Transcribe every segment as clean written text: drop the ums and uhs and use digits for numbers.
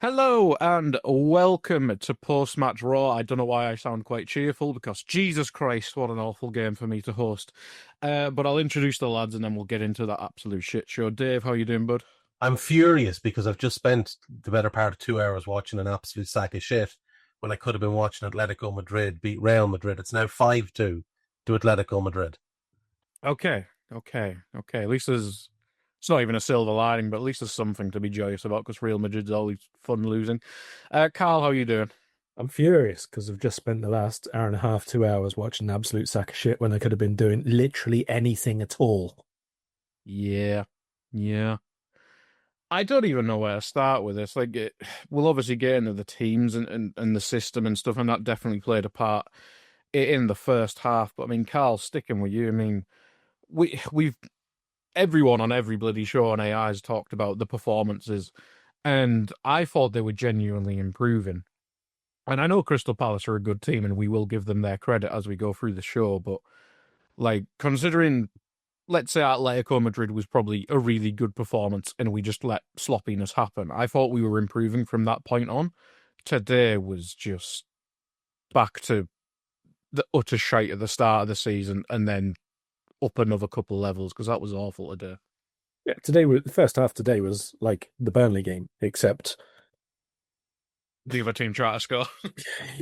Hello and welcome to Post-Match Raw. I don't know why I sound quite cheerful because Jesus Christ, what an awful game for me to host. But I'll introduce the lads and then we'll get into that absolute shit show. Dave, how you doing, bud? I'm furious because I've just spent the better part of 2 hours watching an absolute sack of shit when I could have been watching Atletico Madrid beat Real Madrid. It's now 5-2 to Atletico Madrid. Okay. At least it's not even a silver lining, but at least there's something to be joyous about because Real Madrid's always fun losing. Carl, how you doing? I'm furious because I've just spent the last hour and a half, 2 hours watching an absolute sack of shit when I could have been doing literally anything at all. Yeah. I don't even know where to start with this. We'll obviously get into the teams and the system and stuff, and that definitely played a part in the first half. But I mean, Carl, sticking with you, I mean, we've everyone on every bloody show on AI has talked about the performances, and I thought they were genuinely improving. And I know Crystal Palace are a good team, and we will give them their credit as we go through the show. But considering, let's say Atletico Madrid was probably a really good performance and we just let sloppiness happen. I thought we were improving from that point on. Today was just back to the utter shite at the start of the season and then up another couple of levels because that was awful today. Yeah, the first half today was like the Burnley game, except, The other team tried to score.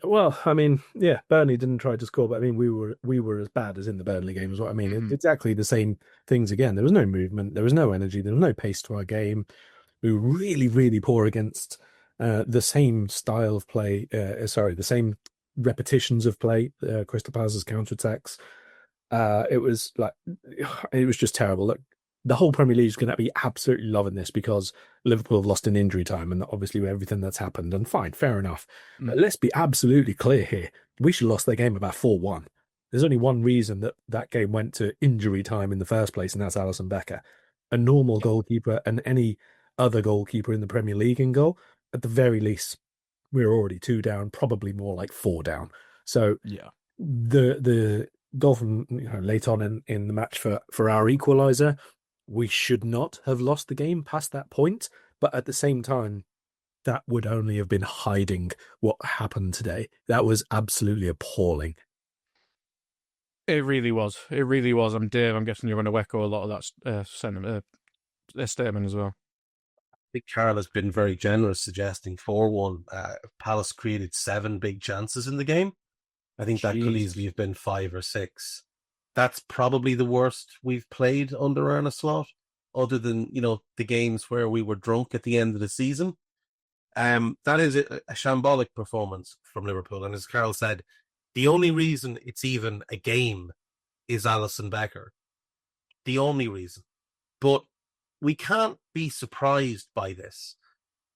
well, I mean, yeah, Burnley didn't try to score, but I mean, we were as bad as in the Burnley game, is what I mean. It's exactly the same things again. There was no movement, there was no energy, there was no pace to our game. We were really, really poor against the same style of play. The same repetitions of play. Crystal Palace's counterattacks. It was just terrible. Look, the whole Premier League is going to be absolutely loving this because Liverpool have lost in injury time and obviously with everything that's happened. And fine, fair enough. But let's be absolutely clear here. We should have lost their game about 4-1. There's only one reason that game went to injury time in the first place, and that's Alisson Becker. A normal goalkeeper and any other goalkeeper in the Premier League in goal, at the very least, we're already 2 down, probably more like 4 down. So Yeah. the goal from late on in the match for our equaliser, we should not have lost the game past that point. But at the same time, that would only have been hiding what happened today. That was absolutely appalling. It really was. I'm Dave. I'm guessing you're going to echo a lot of that statement as well. I think Karl has been very generous suggesting 4-1. Palace created 7 big chances in the game. I think that could easily have been 5 or 6. That's probably the worst we've played under Arne Slot, other than, the games where we were drunk at the end of the season. That is a shambolic performance from Liverpool. And as Karl said, the only reason it's even a game is Alisson Becker. The only reason. But we can't be surprised by this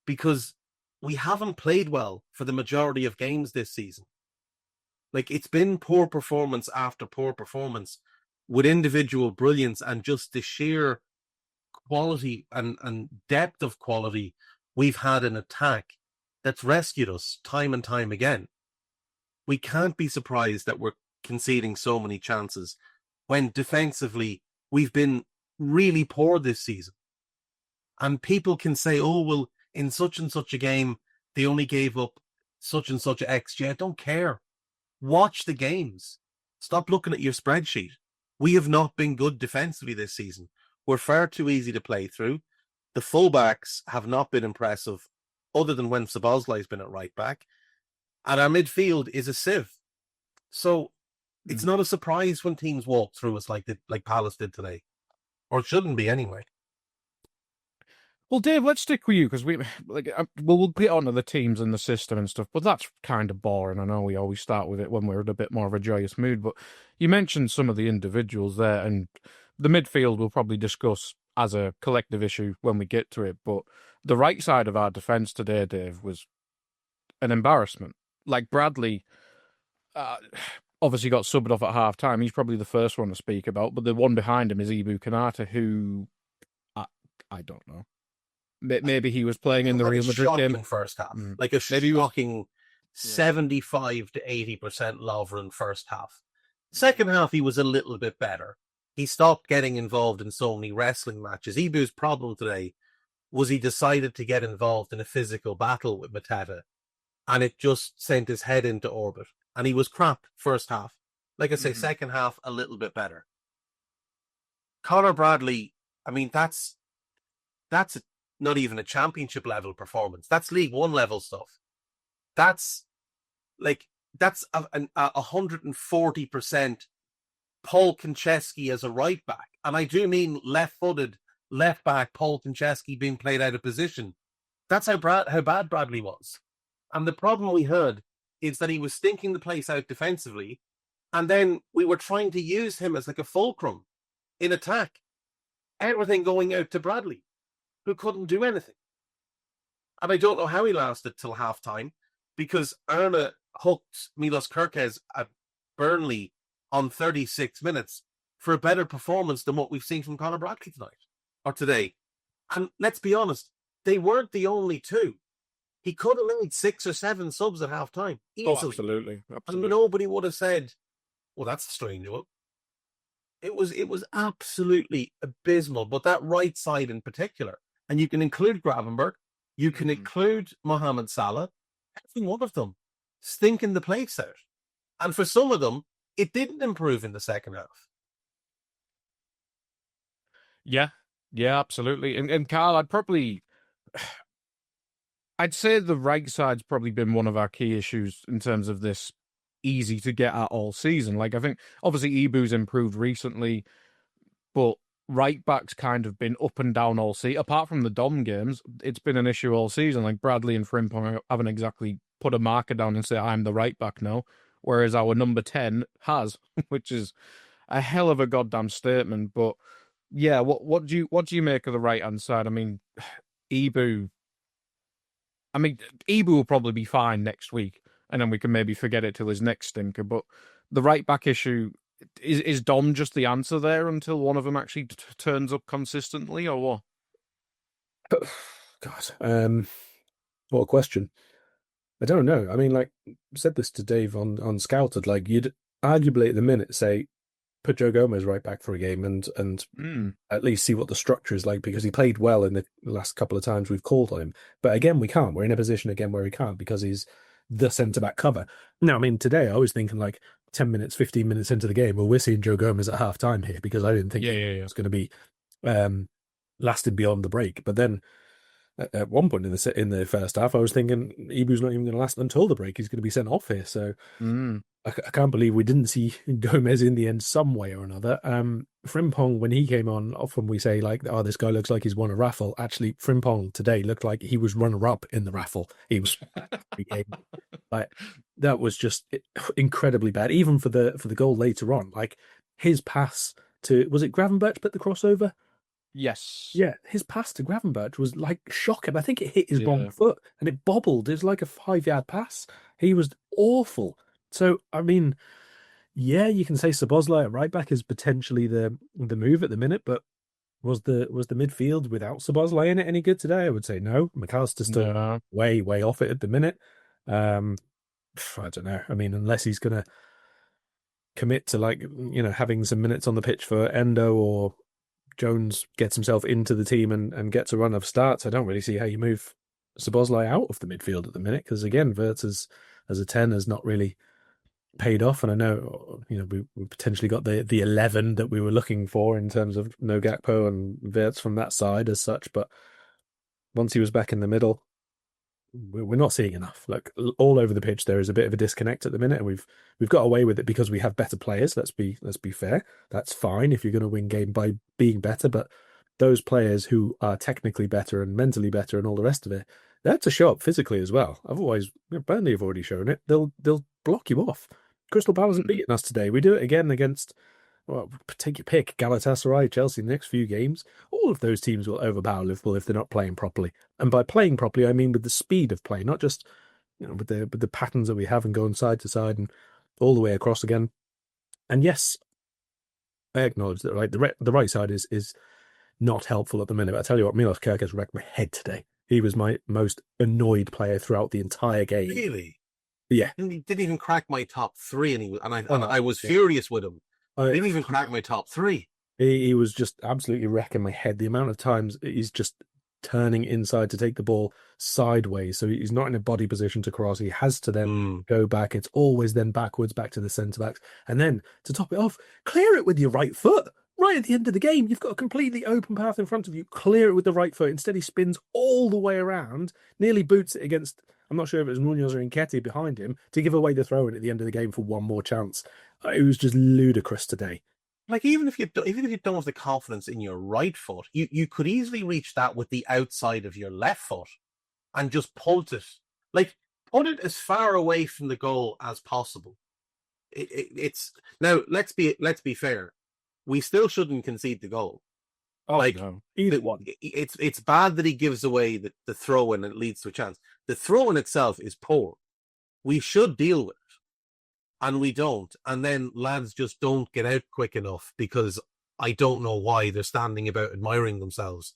because we haven't played well for the majority of games this season. Like, it's been poor performance after poor performance with individual brilliance and just the sheer quality and depth of quality we've had in attack that's rescued us time and time again. We can't be surprised that we're conceding so many chances when defensively we've been really poor this season. And people can say, oh, well, in such and such a game, they only gave up such and such XG. I don't care. Watch the games. Stop looking at your spreadsheet. We have not been good defensively this season. We're far too easy to play through. The fullbacks have not been impressive, other than when Szoboszlai's been at right back. And our midfield is a sieve. So it's not a surprise when teams walk through us like Palace did today. Or it shouldn't be anyway. Well, Dave, let's stick with you because we'll get onto the teams and the system and stuff, but that's kind of boring. I know we always start with it when we're in a bit more of a joyous mood, but you mentioned some of the individuals there, and the midfield we'll probably discuss as a collective issue when we get to it. But the right side of our defence today, Dave, was an embarrassment. Like Bradley, obviously got subbed off at half time. He's probably the first one to speak about, but the one behind him is Ibu Kanata, who I don't know. Maybe he was playing in the Real Madrid game. First half. Like a shocking 75 to 80% Lovren first half. Second half, he was a little bit better. He stopped getting involved in so many wrestling matches. Ibu's problem today was he decided to get involved in a physical battle with Mateta, and it just sent his head into orbit. And he was crap first half. Like I say, second half, a little bit better. Conor Bradley, I mean, that's not even a championship level performance. That's League One level stuff. That's a 140% Paul Konchesky as a right back. And I do mean left-footed, left back Paul Konchesky being played out of position. That's how bad Bradley was. And the problem we had is that he was stinking the place out defensively. And then we were trying to use him as like a fulcrum in attack. Everything going out to Bradley, who couldn't do anything. And I don't know how he lasted till half-time, because Arne hooked Milos Kerkez at Burnley on 36 minutes for a better performance than what we've seen from Conor Bradley today. And let's be honest, they weren't the only two. He could have made 6 or 7 subs at half-time. Easily. Oh, absolutely. And nobody would have said, well, that's a strange one. It was absolutely abysmal. But that right side in particular, and you can include Gravenberch, you can include Mohamed Salah, every one of them stinking the place out. And for some of them, it didn't improve in the second half. Yeah, absolutely. And Carl, I'd say the right side's probably been one of our key issues in terms of this easy to get at all season. Like, I think obviously Ibu's improved recently, but right back's kind of been up and down all season. Apart from the Dom games, it's been an issue all season. Like, Bradley and Frimpong haven't exactly put a marker down and say, I'm the right back now, whereas our number 10 has, which is a hell of a goddamn statement. But yeah, what do you make of the right hand side? I mean, Ibu will probably be fine next week, and then we can maybe forget it till his next stinker. But the right back issue, is Dom just the answer there until one of them actually turns up consistently, or what? God, what a question. I don't know. I mean, like, I said this to Dave on Scouted, like, you'd arguably at the minute say, put Joe Gomez right back for a game and at least see what the structure is like, because he played well in the last couple of times we've called on him. But again, we can't. We're in a position again where we can't, because he's the centre-back cover. Now, I mean, today I was thinking like 10 minutes, 15 minutes into the game, well, we're seeing Joe Gomez at half-time here, because I didn't think it was going to be lasted beyond the break. But then at one point in the first half, I was thinking Ibu's not even going to last until the break. He's going to be sent off here. So I can't believe we didn't see Gomez in the end some way or another. Frimpong, when he came on, often we say like, oh, this guy looks like he's won a raffle. Actually, Frimpong today looked like he was runner-up in the raffle. He was like, that was just incredibly bad, even for the goal later on. Like, his pass to, was it Gravenberch put the crossover? Yes. Yeah, his pass to Gravenberch was like shocking. I think it hit his wrong foot and it bobbled. It was like a 5-yard pass. He was awful. So, I mean, yeah, you can say Szoboszlai at right back is potentially the move at the minute, but was the midfield without Szoboszlai in it any good today? I would say no. McAllister's still way off it at the minute. I don't know. I mean, unless he's going to commit to, like, you know, having some minutes on the pitch for Endo, or Jones gets himself into the team and gets a run of starts, I don't really see how you move Szoboszlai out of the midfield at the minute, because again, Wirtz as a 10 has not really paid off. And I know, you know, we potentially got the 11 that we were looking for in terms of no Gakpo and Wirtz from that side as such, but once he was back in the middle, we're not seeing enough. Like, all over the pitch, there is a bit of a disconnect at the minute, and we've got away with it because we have better players. Let's be fair. That's fine if you're going to win game by being better, but those players who are technically better and mentally better and all the rest of it, they have to show up physically as well. Otherwise, Burnley have already shown it. They'll block you off. Crystal Palace have beaten us today. We do it again against, well, take your pick, Galatasaray, Chelsea, the next few games. All of those teams will overpower Liverpool if they're not playing properly. And by playing properly, I mean with the speed of play, not just, you know, with the patterns that we have and going side to side and all the way across again. And yes, I acknowledge that, right, the right side is not helpful at the minute. But I tell you what, Milos Kerkez wrecked my head today. He was my most annoyed player throughout the entire game. Really? Yeah. He didn't even crack my top 3, and I was furious with him. He didn't even crack my top 3. He was just absolutely wrecking my head. The amount of times he's just turning inside to take the ball sideways. So he's not in a body position to cross. He has to then go back. It's always then backwards, back to the centre backs. And then to top it off, clear it with your right foot. Right at the end of the game, you've got a completely open path in front of you. Clear it with the right foot. Instead, he spins all the way around, nearly boots it against, I'm not sure if it was Munoz or Nketiah behind him, to give away the throw-in at the end of the game for one more chance. It was just ludicrous today. Like, even if you don't have the confidence in your right foot, you could easily reach that with the outside of your left foot and just punt it. Like, put it as far away from the goal as possible. It's now, let's be fair. We still shouldn't concede the goal. Oh, like, no. Either one. It's bad that he gives away the throw in and it leads to a chance. The throw in itself is poor. We should deal with it, and we don't. And then lads just don't get out quick enough because I don't know why they're standing about admiring themselves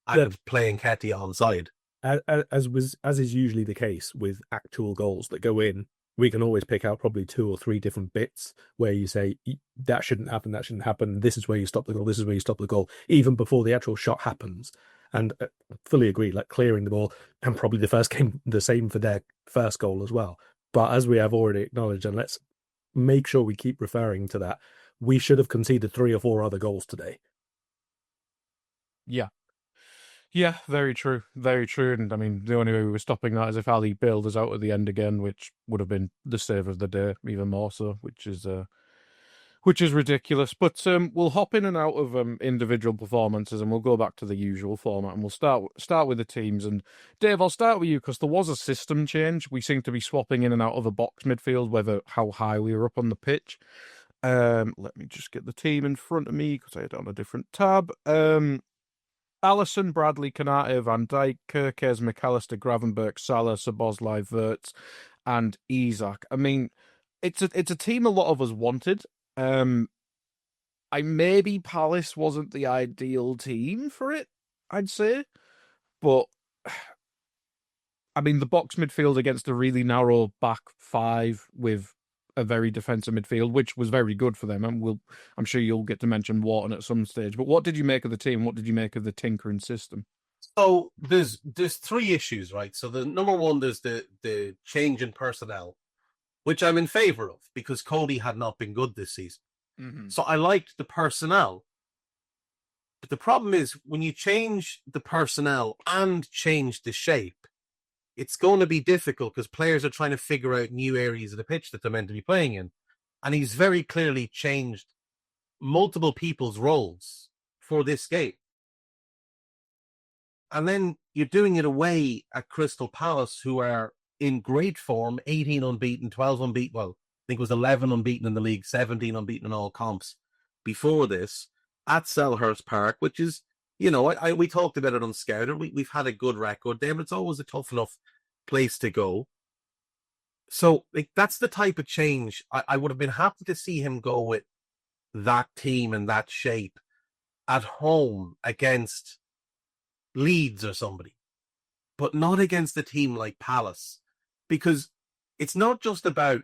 and playing Nketiah onside. As is usually the case with actual goals that go in, we can always pick out probably 2 or 3 different bits where you say that shouldn't happen. This is where you stop the goal. This is where you stop the goal, even before the actual shot happens. And fully agree, like clearing the ball, and probably the first game, the same for their first goal as well. But as we have already acknowledged, and let's make sure we keep referring to that, we should have conceded 3 or 4 other goals today. Yeah, very true. Very true. And I mean, the only way we were stopping that is if Ali bailed us out at the end again, which would have been the save of the day, even more so, which is ridiculous. But we'll hop in and out of individual performances, and we'll go back to the usual format, and we'll start with the teams. And Dave, I'll start with you because there was a system change. We seem to be swapping in and out of a box midfield, whether how high we were up on the pitch. Let me just get the team in front of me because I had it on a different tab. Alisson, Bradley, Konate, Van Dijk, Kerkez, McAllister, Gravenberch, Salah, Szoboszlai, Wirtz, and Isak. I mean, it's a team a lot of us wanted. Maybe Palace wasn't the ideal team for it, I'd say. But, I mean, the box midfield against a really narrow back 5 with a very defensive midfield, which was very good for them. And I'm sure you'll get to mention Wharton at some stage. But what did you make of the team? What did you make of the tinkering system? So there's 3 issues, right? So the number one, there's the change in personnel, which I'm in favour of because Cody had not been good this season. Mm-hmm. So I liked the personnel. But the problem is when you change the personnel and change the shape, it's going to be difficult because players are trying to figure out new areas of the pitch that they're meant to be playing in. And he's very clearly changed multiple people's roles for this game. And then you're doing it away at Crystal Palace, who are in great form, 18 unbeaten, 12 unbeaten. Well, I think it was 11 unbeaten in the league, 17 unbeaten in all comps before this, at Selhurst Park, which is, you know, we talked about it on Scouter. We've had a good record there, but it's always a tough enough place to go. So, like, that's the type of change. I would have been happy to see him go with that team and that shape at home against Leeds or somebody, but not against a team like Palace, because it's not just about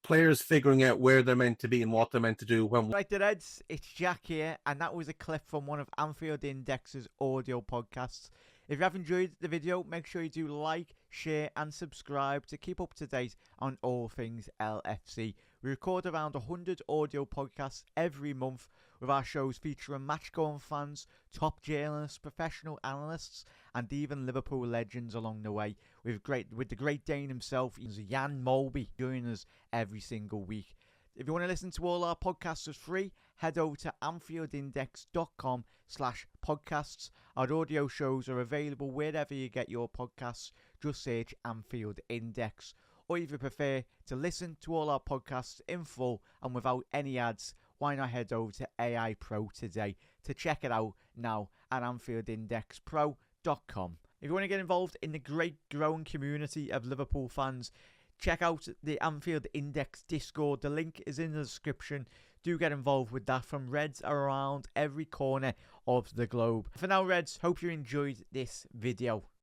players figuring out where they're meant to be and what they're meant to do. Right, the Reds, it's Jack here, and that was a clip from one of Anfield Index's audio podcasts. If you have enjoyed the video, make sure you do like, share and subscribe to keep up to date on all things LFC. We record around 100 audio podcasts every month, with our shows featuring match-going fans, top journalists, professional analysts, and even Liverpool legends along the way, with the Great Dane himself, Jan Molby, joining us every single week. If you want to listen to all our podcasts for free, head over to anfieldindex.com/podcasts. Our audio shows are available wherever you get your podcasts. Just search Anfield Index. Or if you prefer to listen to all our podcasts in full and without any ads, why not head over to AI Pro today to check it out now at AnfieldIndexPro.com. If you want to get involved in the great growing community of Liverpool fans, check out the Anfield Index Discord. The link is in the description. Do get involved with that from Reds around every corner of the globe. For now, Reds, hope you enjoyed this video.